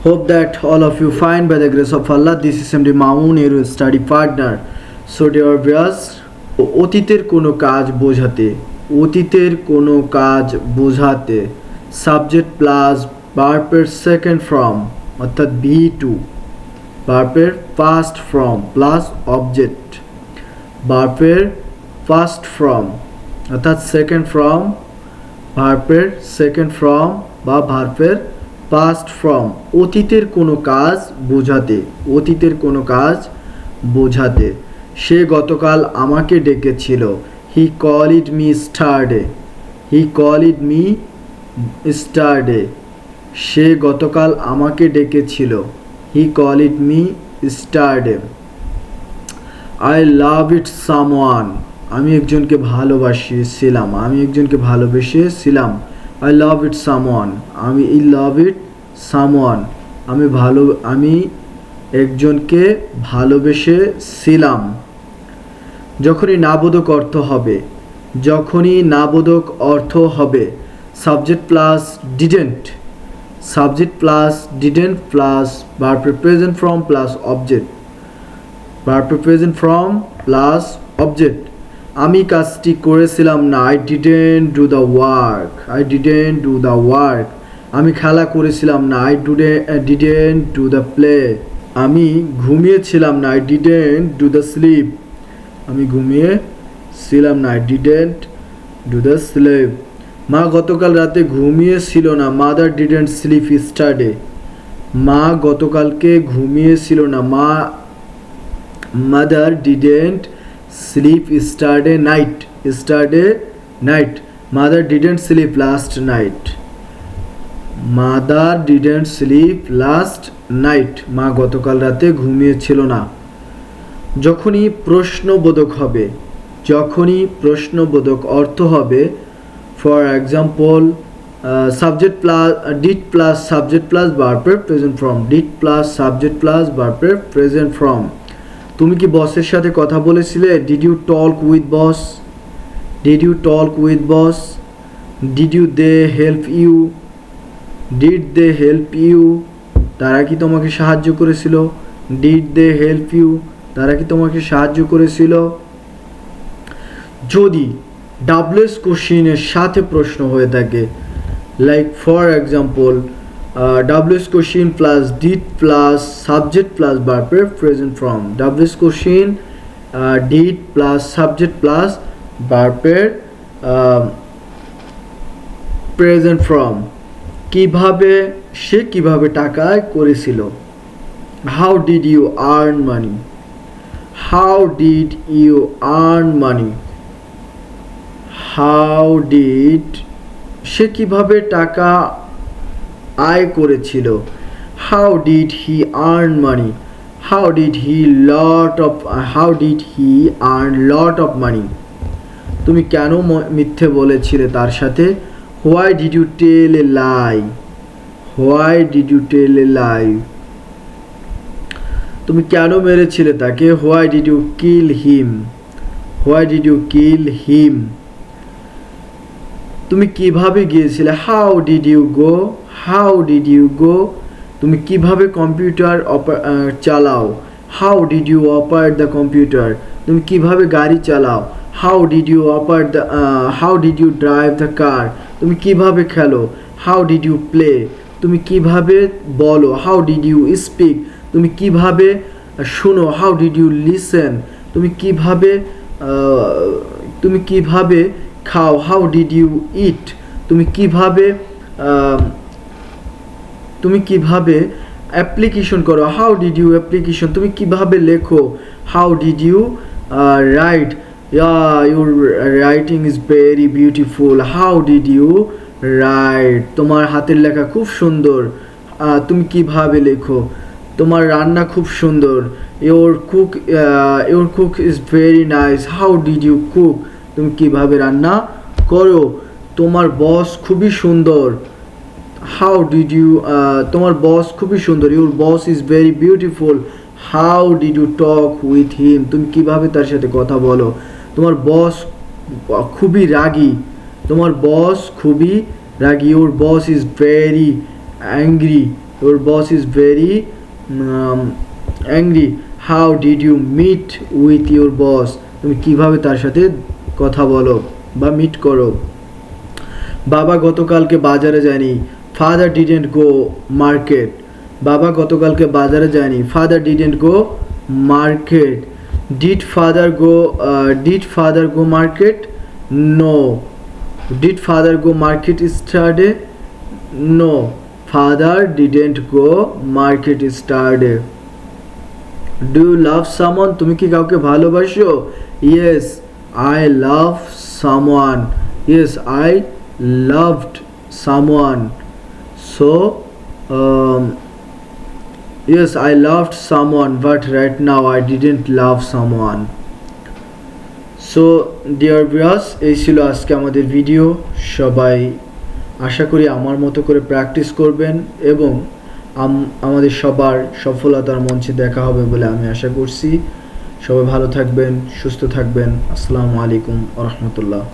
Hope that all of you fine by the grace of Allah. This is MD Mamoon, your study partner. So dear viewers, অতীতের কোনো কাজ বোঝাতে, অতীতের কোনো কাজ বোঝাতে সাবজেক্ট প্লাস ভার্বের সেকেন্ড ফর্ম অর্থাৎ V2, ভার্বের ফার্স্ট ফর্ম প্লাস অবজেক্ট, ভার্বের ফার্স্ট ফর্ম অর্থাৎ সেকেন্ড ফর্ম, ভার্বের সেকেন্ড ফর্ম বা ভার্বের পাস্ট ফর্ম অতীতের কোনো কাজ বোঝাতে, অতীতের কোনো কাজ বোঝাতে। সে গতকাল আমাকে ডেকেছিল। He called me স্টারডে, he called me স্টারডে। সে গতকাল আমাকে ডেকেছিল। He called me yesterday. I love it someone, আমি একজনকে ভালোবাসিয়েছিলাম, আমি একজনকে ভালোবেসেছিলাম। I love it someone, আমি I love it someone, আমি একজনকে ভালোবেসেছিলাম। যখনই নাবোধক অর্থ হবে, যখনই নাবোধক অর্থ হবে subject plus didn't, subject plus didn't plus verb present form plus object, verb present form plus object. আমি কাজটি করেছিলাম না। I didn't do the work, I didn't do the work. আমি খেলা করেছিলাম না। I didn't do the play. আমি ঘুমিয়েছিলাম না। I didn't do the sleep, আমি ঘুমিয়েছিলাম না। I didn't do the sleep. মা গতকাল রাতে ঘুমিয়েছিল না। মাদার ডিডেন্ট স্লিপ ইস্টারডে, মা গতকালকে ঘুমিয়েছিল না। Mother didn't sleep yesterday night, yesterday night. Mother didn't sleep last night, mother didn't sleep last night. মা গতকাল রাতে ঘুমিয়েছিল না। যখনই প্রশ্নবোধক হবে, যখনই প্রশ্নবোধক অর্থ হবে, for example subject plus did plus subject plus ভার্বের present form, did plus subject plus ভার্বের প্রেজেন্ট ফর্ম। তুমি কি বসের সাথে কথা বলেছিলে? Did you talk with boss, did you talk with boss. Did you they help you, did they help you, তারা কি তোমাকে সাহায্য করেছিল? ডিড দে হেল্প ইউ, তারা কি তোমাকে সাহায্য করেছিল? যদি ডাবলস কোশ্চেনের সাথে প্রশ্ন হয়ে থাকে, like for example WS question plus did plus subject plus verb present form, WS question did plus subject plus verb present form। কিভাবে, সে কিভাবে টাকা করেছিল? How did you earn money, how did you earn money, how did, সে কিভাবে টাকা আয় করেছিল? How did he earn money, how did he earn lot of money। তুমি কেন মিথ্যে বলেছিলে তার সাথে? Why did you tell a lie, why did you tell a lie। তুমি কেন মেরেছিলে তাকে? Why did you kill him, why did you kill him। তুমি কিভাবে গিয়েছিলে? How did you go, how did you go। তুমি কিভাবে কম্পিউটার চালাও? How did you operate the computer। তুমি কিভাবে গাড়ি চালাও? How did you operate the how did you drive the car। তুমি কিভাবে খেলো? How did you play। তুমি কিভাবে বলো? How did you speak। তুমি কিভাবে শোনো? How did you listen। তুমি কিভাবে খাও? How did you eat। তুমি কিভাবে অ্যাপ্লিকেশন করো? How did you application. তুমি কিভাবে লেখো? How did you write। your writing is very beautiful, how did you write। তোমার হাতের লেখা খুব সুন্দর, তুমি কিভাবে লেখো? তোমার রান্না খুব সুন্দর, your cook is very nice, how did you cook। তুমি কিভাবে রান্না করো? তোমার বস খুবই সুন্দর, how did you তোমার বস খুবই সুন্দর, your boss is very beautiful, how did you talk with him। তুমি কিভাবে তার সাথে কথা বলো? তোমার বস খুবই রাগী, তোমার বস খুবই রাগী, your boss is very angry, your boss is very angry. How did you meet with your boss? তুমি কিভাবে তার সাথে কথা বলো বা মিট করো? বাবা গতকালকে বাজারে যায়নি. Father didn't go market. বাবা গতকালকে বাজারে যায়নি. Father didn't go market. Did father go market? No. Did father go market yesterday? No. Father didn't go market yesterday. Do you love someone? তুমি কি কাউকে ভালোবাসো? Yes, I love someone. Yes, I loved someone. So yes, I loved someone, but right now I didn't love someone. So dear viewers, এই ছিল আজকে আমাদের video. সবাই আশা করি আমার মতো করে প্র্যাকটিস করবেন এবং আমাদের সবার সফলতার মঞ্চে দেখা হবে বলে আমি আশা করছি. সবাই ভালো থাকবেন, সুস্থ থাকবেন. আসসালামু আলাইকুম ওয়া রাহমাতুল্লাহ.